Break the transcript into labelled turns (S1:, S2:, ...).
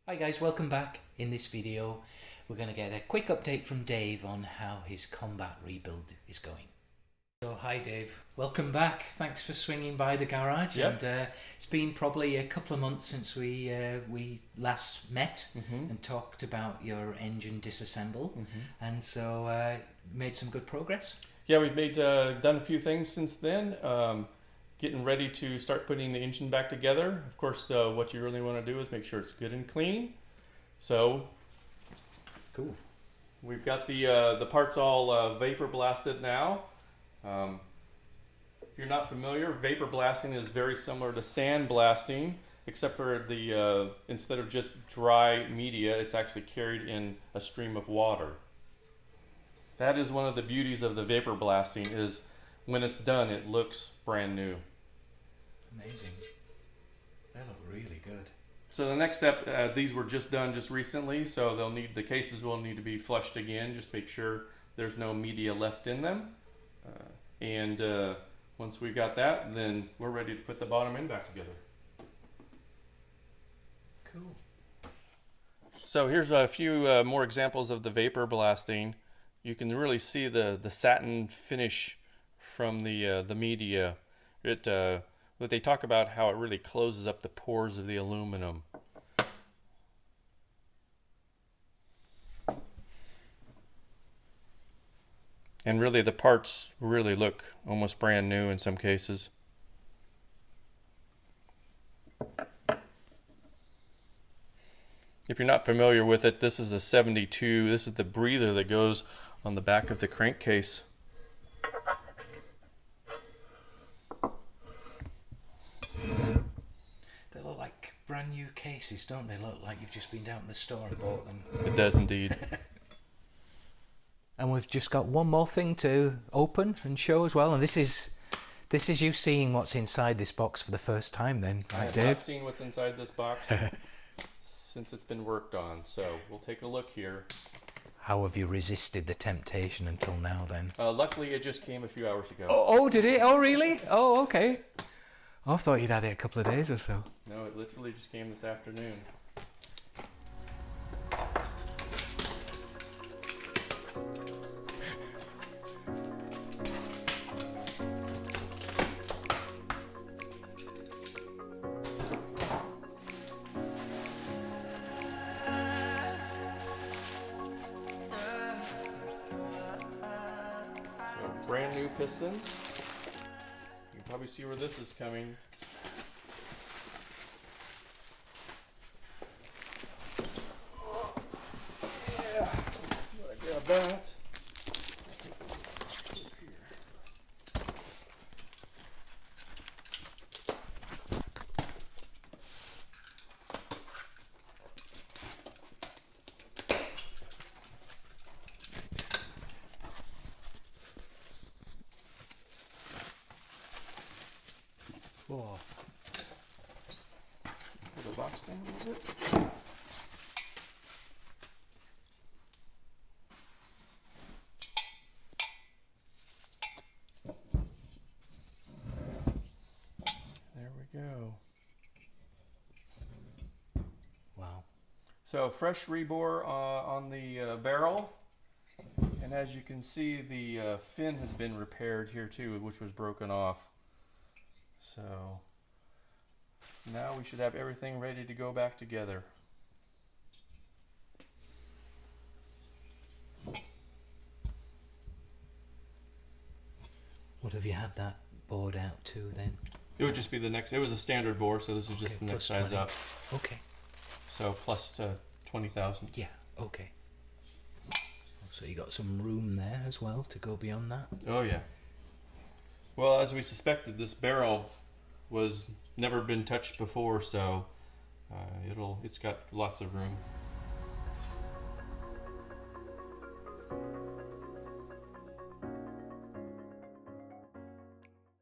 S1: Hi guys, welcome back. In this video we're going to get a quick update from Dave on how his combat rebuild is going. So hi Dave, welcome back. Thanks for swinging by the garage.
S2: Yep.
S1: And it's been probably a couple of months since we last met and talked about your engine disassemble, and so made some good progress.
S2: Yeah, we've done a few things since then. Getting ready to start putting the engine back together. Of course, what you really want to do is make sure it's good and clean. So,
S1: cool.
S2: We've got the parts all vapor blasted now. If you're not familiar, vapor blasting is very similar to sand blasting, except for the instead of just dry media, it's actually carried in a stream of water. That is one of the beauties of the vapor blasting, is when it's done, it looks brand new.
S1: Amazing. They look really good.
S2: So the next step, these were just done just recently, so the cases will need to be flushed again, just make sure there's no media left in them. And once we got that, then we're ready to put the bottom end back together.
S1: Cool.
S2: So here's a few more examples of the vapor blasting. You can really see the satin finish from the media. But they talk about how it really closes up the pores of the aluminum. And really the parts really look almost brand new in some cases. If you're not familiar with it, this is a 72. This is the breather that goes on the back of the crankcase.
S1: They look like brand new cases, don't they? Look like you've just been down to the store and bought them.
S2: It does indeed.
S1: And we've just got one more thing to open and show as well, and this is you seeing what's inside this box for the first time then, right, Dave?
S2: I have not seen what's inside this box since it's been worked on, so we'll take a look here.
S1: How have you resisted the temptation until now then?
S2: Luckily it just came a few hours ago.
S1: Oh, did it? Oh, really? Oh, okay. I thought you'd had it a couple of days or so.
S2: No, it literally just came this afternoon. Brand new piston. You can probably see where this is coming. Yeah, grab that.
S1: Whoa.
S2: Pull the box down a little bit. There we go.
S1: Wow.
S2: So fresh rebore on the barrel, and as you can see, the fin has been repaired here too, which was broken off. So now we should have everything ready to go back together.
S1: What have you had that board out to then?
S2: It would just be the next. It was a standard bore, so this is just the next size
S1: 20.
S2: up.
S1: Okay.
S2: So plus to 20,000.
S1: Yeah, okay. So you got some room there as well to go beyond that?
S2: Oh yeah. Well, as we suspected, this barrel was never been touched before, so it's got lots of room.